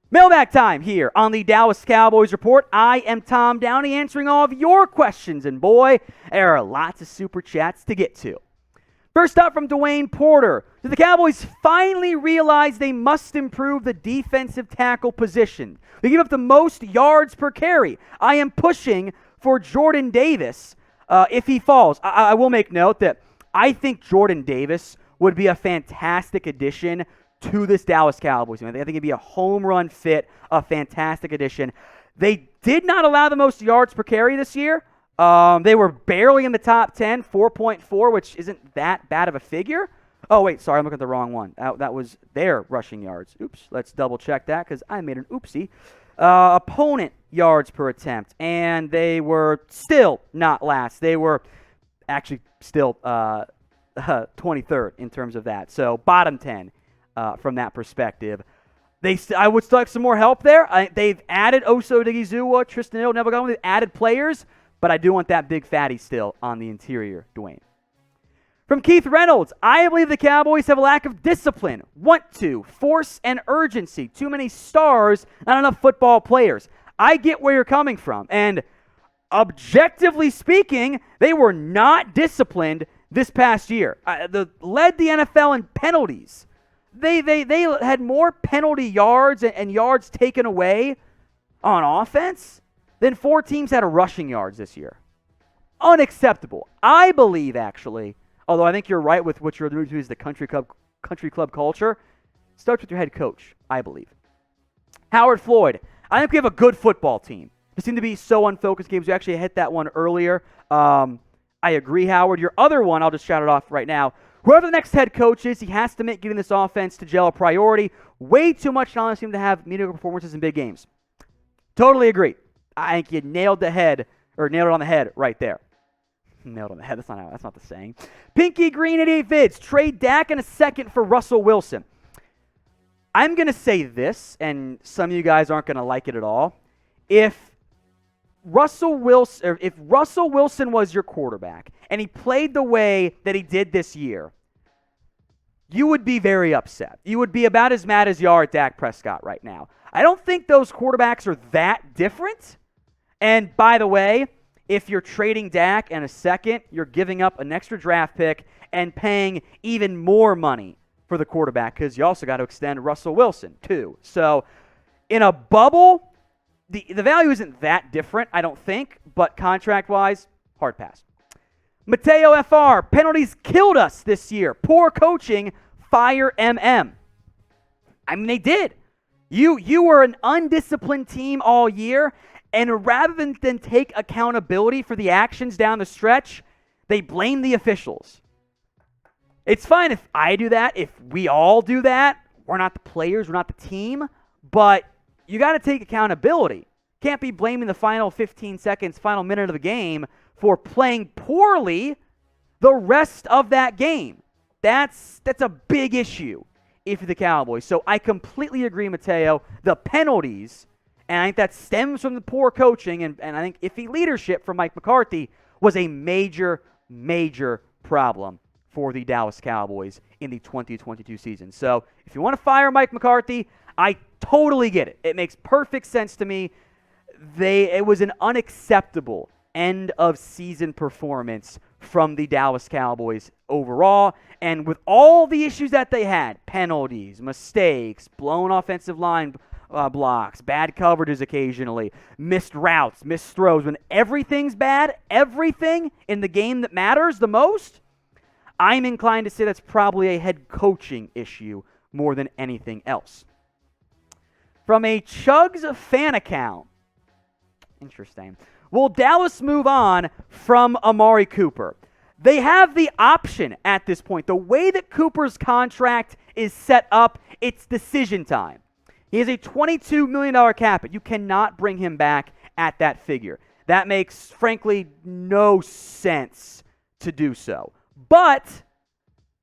Mailbag time here on the Dallas Cowboys Report. I am Tom Downey answering all of your questions, and boy, there are lots of super chats to get to. First up from Dwayne Porter. Do the Cowboys finally realize they must improve the defensive tackle position? They give up the most yards per carry. I am pushing for Jordan Davis if he falls. I will make note that I think Jordan Davis would be a fantastic addition to this Dallas Cowboys team. I think it'd be a home run fit, a fantastic addition. They did not allow the most yards per carry this year. They were barely in the top 10, 4.4, which isn't that bad of a figure. Oh, wait, sorry, I'm looking at the wrong one. That was their rushing yards. Oops, let's double check that because I made an oopsie. Opponent yards per attempt, and they were still not last. They were actually still 23rd in terms of that. So bottom 10 from that perspective. I would still like some more help there. They've added Oso Odighizuwa, Tristan Hill, Neville Gallup. They've added players, but I do want that big fatty still on the interior, Dwayne. From Keith Reynolds, I believe the Cowboys have a lack of discipline, force, and urgency. Too many stars, not enough football players. I get where you're coming from, and objectively speaking, they were not disciplined this past year. Led the NFL in penalties. They had more penalty yards and yards taken away on offense than 4 teams had rushing yards this year. Unacceptable. I believe, actually, although I think you're right with what you're alluding to is the country club culture, starts with your head coach, I believe. Howard Floyd, I think we have a good football team. We seem to be so unfocused games. We actually hit that one earlier. I agree, Howard. Your other one, I'll just shout it off right now. Whoever the next head coach is, he has to make getting this offense to gel a priority. Way too much talent seem to have mediocre performances in big games. Totally agree. I think you nailed it on the head right there. Nailed on the head. That's not the saying. Pinky Green at 8 vids. Trade Dak in a second for Russell Wilson. I'm going to say this, and some of you guys aren't going to like it at all. If Russell Wilson was your quarterback and he played the way that he did this year, you would be very upset. You would be about as mad as you are at Dak Prescott right now. I don't think those quarterbacks are that different. And by the way, if you're trading Dak in a second, you're giving up an extra draft pick and paying even more money for the quarterback because you also got to extend Russell Wilson too. So in a bubble, the value isn't that different, I don't think, but contract-wise, hard pass. Mateo FR, penalties killed us this year. Poor coaching, fire MM. I mean, they did. You were an undisciplined team all year, and rather than take accountability for the actions down the stretch, they blame the officials. It's fine if I do that, if we all do that. We're not the players, we're not the team, but you got to take accountability. Can't be blaming the final 15 seconds, final minute of the game for playing poorly the rest of that game. That's a big issue if you're the Cowboys. So I completely agree, Mateo. The penalties, and I think that stems from the poor coaching, and I think iffy leadership from Mike McCarthy was a major, major problem for the Dallas Cowboys in the 2022 season. So if you want to fire Mike McCarthy, I totally get it. It makes perfect sense to me. It was an unacceptable end-of-season performance from the Dallas Cowboys overall. And with all the issues that they had, penalties, mistakes, blown offensive line blocks, bad coverages occasionally, missed routes, missed throws, when everything's bad, everything in the game that matters the most, I'm inclined to say that's probably a head coaching issue more than anything else. From a Chugs fan account, interesting. Will Dallas move on from Amari Cooper? They have the option at this point. The way that Cooper's contract is set up, it's decision time. He has a $22 million cap, but you cannot bring him back at that figure. That makes, frankly, no sense to do so. But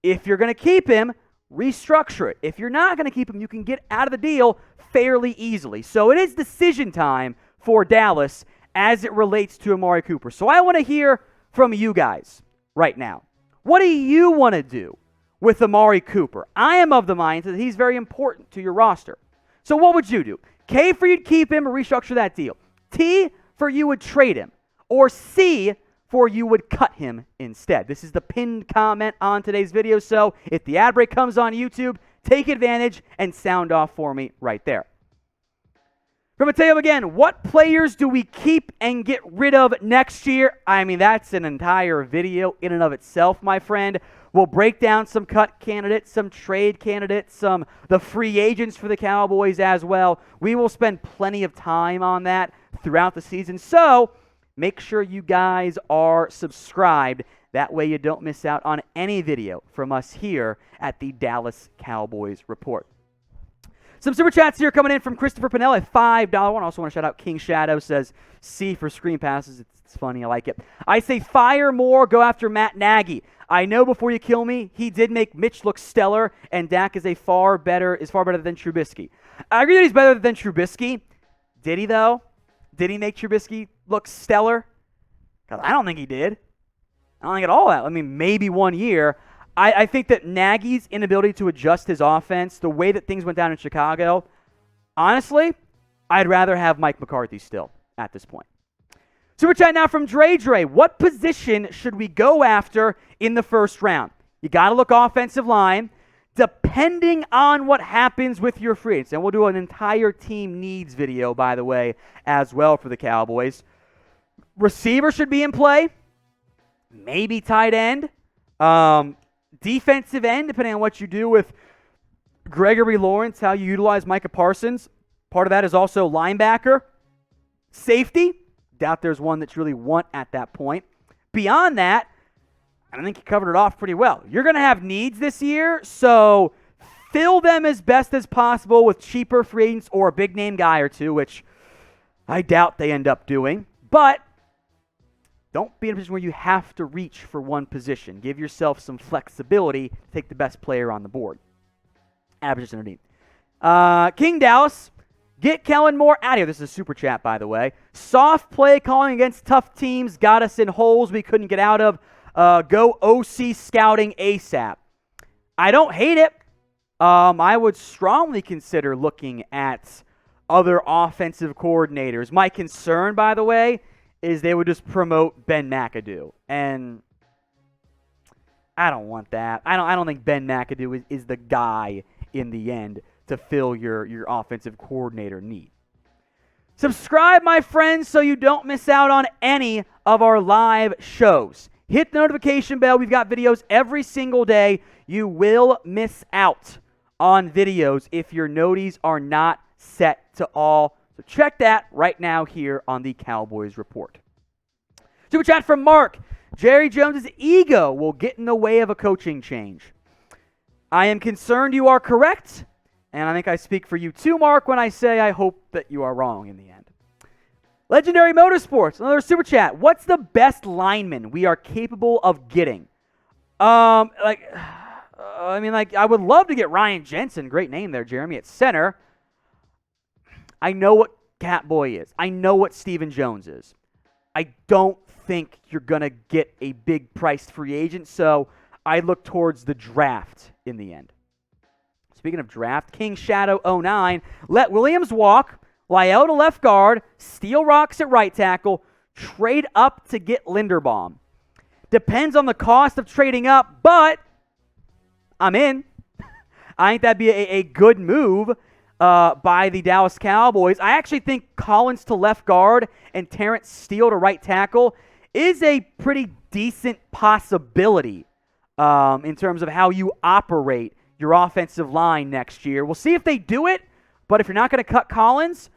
if you're going to keep him, restructure it. If you're not going to keep him, you can get out of the deal fairly easily. So it is decision time for Dallas as it relates to Amari Cooper. So I want to hear from you guys right now. What do you want to do with Amari Cooper? I am of the mind that he's very important to your roster. So what would you do? K for you'd keep him or restructure that deal. T for you would trade him. Or C for you would cut him instead. This is the pinned comment on today's video, so if the ad break comes on YouTube, take advantage and sound off for me right there. From Mateo again, what players do we keep and get rid of next year? I mean, that's an entire video in and of itself, my friend. We'll break down some cut candidates, some trade candidates, the free agents for the Cowboys as well. We will spend plenty of time on that throughout the season, so make sure you guys are subscribed. That way you don't miss out on any video from us here at the Dallas Cowboys Report. Some super chats here coming in from Christopher Pinnell, a $5 one. I also want to shout out King Shadow, says C for screen passes. It's funny, I like it. I say fire more, go after Matt Nagy. I know before you kill me, he did make Mitch look stellar, and Dak is far better than Trubisky. I agree that he's better than Trubisky. Did he, though? Did he make Trubisky look stellar? Because I don't think he did. I don't think at all. I mean, maybe 1 year. I think that Nagy's inability to adjust his offense, the way that things went down in Chicago, honestly, I'd rather have Mike McCarthy still at this point. Super chat now from Dre. What position should we go after in the first round? You got to look offensive line. Depending on what happens with your free agents, and we'll do an entire team needs video, by the way, as well for the Cowboys. Receiver should be in play. Maybe tight end. Defensive end, depending on what you do with Gregory Lawrence, how you utilize Micah Parsons. Part of that is also linebacker. Safety. Doubt there's one that you really want at that point. Beyond that, I think you covered it off pretty well. You're going to have needs this year, so fill them as best as possible with cheaper free agents or a big-name guy or two, which I doubt they end up doing. But don't be in a position where you have to reach for one position. Give yourself some flexibility to take the best player on the board. Average underneath. King Dallas, get Kellen more out of here. This is a super chat, by the way. Soft play calling against tough teams got us in holes we couldn't get out of. Go OC scouting ASAP. I don't hate it. I would strongly consider looking at other offensive coordinators. My concern, by the way, is they would just promote Ben McAdoo. And I don't want that. I don't think Ben McAdoo is the guy in the end to fill your offensive coordinator need. Subscribe, my friends, so you don't miss out on any of our live shows. Hit the notification bell. We've got videos every single day. You will miss out on videos if your noties are not set to all. So check that right now here on the Cowboys Report. Super chat from Mark. Jerry Jones' ego will get in the way of a coaching change. I am concerned you are correct, and I think I speak for you too, Mark, when I say I hope that you are wrong in the end. Legendary Motorsports, another super chat. What's the best lineman we are capable of getting? I would love to get Ryan Jensen. Great name there, Jeremy, at center. I know what Catboy is. I know what Stephen Jones is. I don't think you're going to get a big priced free agent, so I look towards the draft in the end. Speaking of draft, King Shadow 09, let Williams walk, Lyell to left guard, steal rocks at right tackle, trade up to get Linderbaum. Depends on the cost of trading up, but I'm in. I think that'd be a good move by the Dallas Cowboys. I actually think Collins to left guard and Terrence Steele to right tackle is a pretty decent possibility in terms of how you operate your offensive line next year. We'll see if they do it, but if you're not going to cut Collins,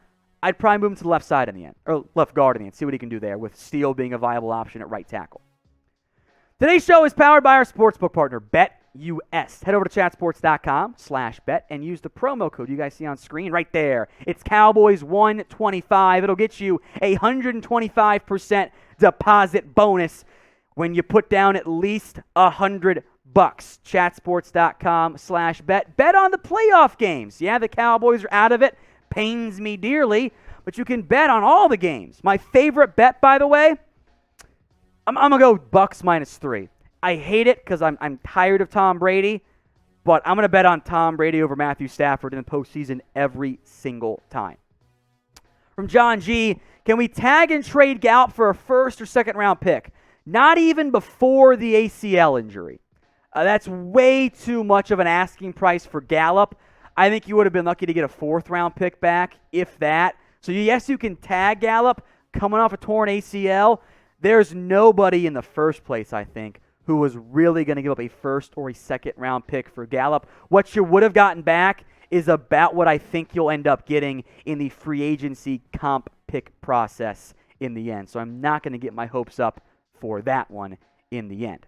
I'd probably move him to the left side in the end, or left guard in the end, see what he can do there with Steele being a viable option at right tackle. Today's show is powered by our sportsbook partner, BetUS. Head over to chatsports.com/bet and use the promo code you guys see on screen right there. It's Cowboys125. It'll get you a 125% deposit bonus when you put down at least $100. Chatsports.com/bet. Bet on the playoff games. Yeah, the Cowboys are out of it. Pains me dearly, but you can bet on all the games. My favorite bet, by the way, I'm going to go Bucks -3. I hate it because I'm tired of Tom Brady, but I'm going to bet on Tom Brady over Matthew Stafford in the postseason every single time. From John G., can we tag and trade Gallup for a first or second round pick? Not even before the ACL injury. That's way too much of an asking price for Gallup. I think you would have been lucky to get a fourth round pick back, if that. So yes, you can tag Gallup coming off a torn ACL. There's nobody in the first place, I think, who was really going to give up a first or a second round pick for Gallup. What you would have gotten back is about what I think you'll end up getting in the free agency comp pick process in the end. So I'm not going to get my hopes up for that one in the end.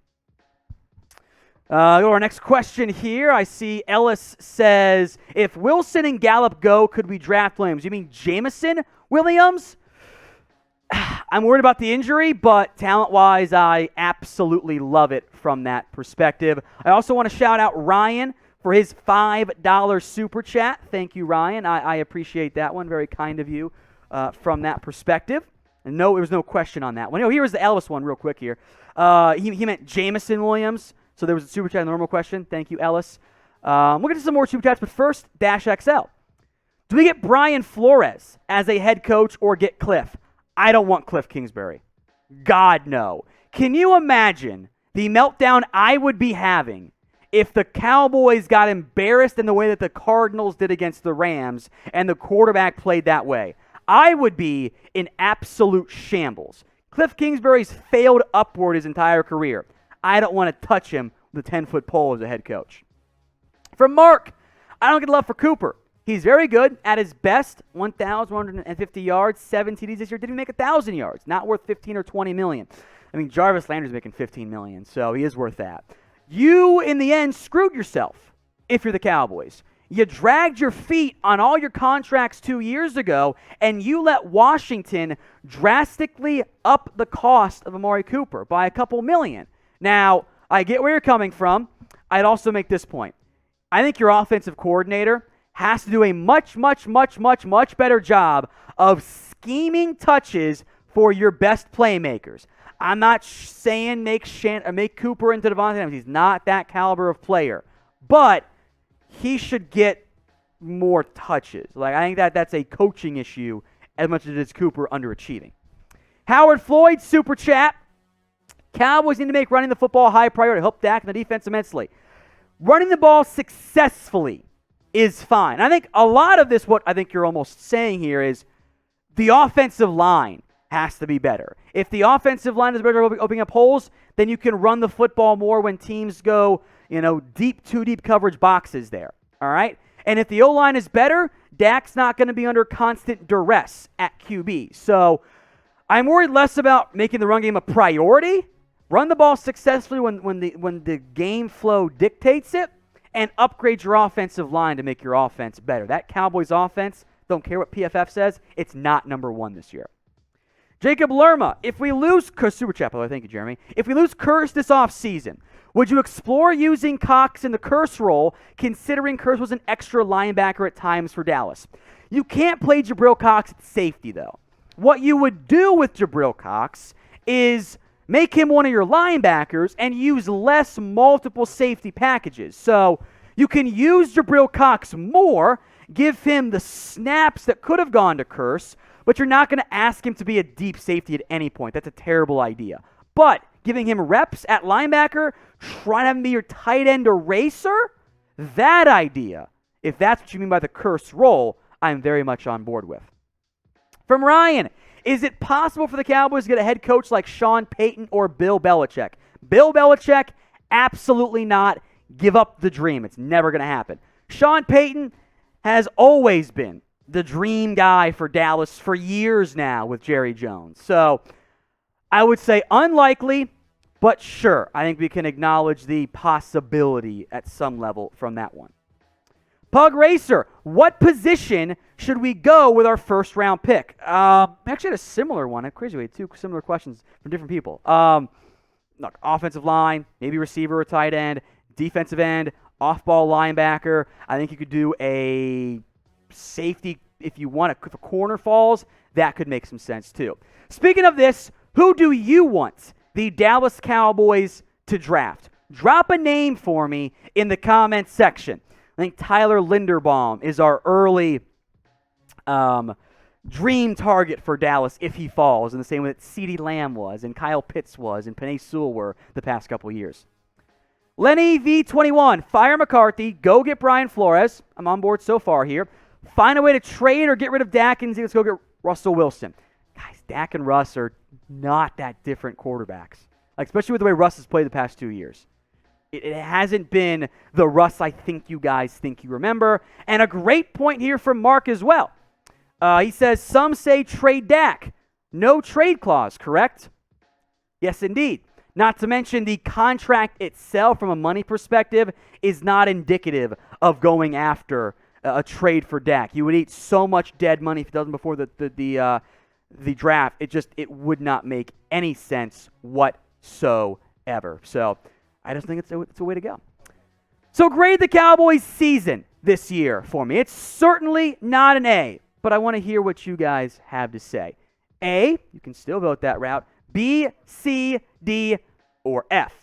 Go to our next question here. I see Ellis says, if Wilson and Gallup go, could we draft Williams? You mean Jameson Williams? I'm worried about the injury, but talent-wise, I absolutely love it from that perspective. I also want to shout out Ryan for his $5 super chat. Thank you, Ryan. I appreciate that one. Very kind of you from that perspective. And no, there was no question on that one. Here was the Ellis one real quick here. He meant Jameson Williams. So there was a super chat, a normal question. Thank you, Ellis. We'll get to some more super chats, but first, Dash XL. Do we get Brian Flores as a head coach or get Cliff? I don't want Cliff Kingsbury. God, no. Can you imagine the meltdown I would be having if the Cowboys got embarrassed in the way that the Cardinals did against the Rams and the quarterback played that way? I would be in absolute shambles. Cliff Kingsbury's failed upward his entire career. I don't want to touch him with a 10-foot pole as a head coach. From Mark, I don't get love for Cooper. He's very good at his best, 1,150 yards, 7 TDs this year. Didn't make 1,000 yards. Not worth 15 or 20 million. I mean, Jarvis Landry's making 15 million, so he is worth that. You, in the end, screwed yourself if you're the Cowboys. You dragged your feet on all your contracts 2 years ago, and you let Washington drastically up the cost of Amari Cooper by a couple million. Now, I get where you're coming from. I'd also make this point. I think your offensive coordinator has to do a much better job of scheming touches for your best playmakers. I'm not saying make Cooper into Devontae Adams. He's not that caliber of player. But he should get more touches. I think that's a coaching issue as much as it is Cooper underachieving. Howard Floyd, super chat. Cowboys need to make running the football a high priority. Help Dak and the defense immensely. Running the ball successfully is fine. I think a lot of this, what I think you're almost saying here, is the offensive line has to be better. If the offensive line is better at opening up holes, then you can run the football more when teams go, too deep coverage boxes there. All right? And if the O-line is better, Dak's not going to be under constant duress at QB. So I'm worried less about making the run game a priority. Run the ball successfully when the game flow dictates it, and upgrade your offensive line to make your offense better. That Cowboys offense, don't care what PFF says, it's not number one this year. Jacob Lerma, if we lose Super Chapel, thank you, Jeremy. If we lose Curse this offseason, would you explore using Cox in the Curse role, considering Curse was an extra linebacker at times for Dallas? You can't play Jabril Cox at safety, though. What you would do with Jabril Cox is make him one of your linebackers and use less multiple safety packages. So you can use Jabril Cox more, give him the snaps that could have gone to Curse, but you're not going to ask him to be a deep safety at any point. That's a terrible idea. But giving him reps at linebacker, trying to have him be your tight end eraser, that idea, if that's what you mean by the Curse role, I'm very much on board with. From Ryan, is it possible for the Cowboys to get a head coach like Sean Payton or Bill Belichick? Bill Belichick, absolutely not. Give up the dream. It's never going to happen. Sean Payton has always been the dream guy for Dallas for years now with Jerry Jones. So I would say unlikely, but sure. I think we can acknowledge the possibility at some level from that one. Pug Racer, what position should we go with our first round pick? I actually had a similar one. Crazy, we had two similar questions from different people. Look, offensive line, maybe receiver or tight end, defensive end, off-ball linebacker. I think you could do a safety if you want. If a corner falls, that could make some sense too. Speaking of this, who do you want the Dallas Cowboys to draft? Drop a name for me in the comments section. I think Tyler Linderbaum is our early dream target for Dallas if he falls, in the same way that CeeDee Lamb was, and Kyle Pitts was, and Penei Sewell were the past couple years. Lenny V21, fire McCarthy, go get Brian Flores. I'm on board so far here. Find a way to trade or get rid of Dak and let's go get Russell Wilson. Guys, Dak and Russ are not that different quarterbacks, especially with the way Russ has played the past 2 years. It hasn't been the Russ I think you guys think you remember. And a great point here from Mark as well. He says, some say trade Dak. No trade clause, correct? Yes, indeed. Not to mention the contract itself from a money perspective is not indicative of going after a trade for Dak. You would eat so much dead money if it doesn't before the draft. It would not make any sense whatsoever. So I just think it's a way to go. So grade the Cowboys season this year for me. It's certainly not an A, but I want to hear what you guys have to say. A, you can still vote that route. B, C, D, or F.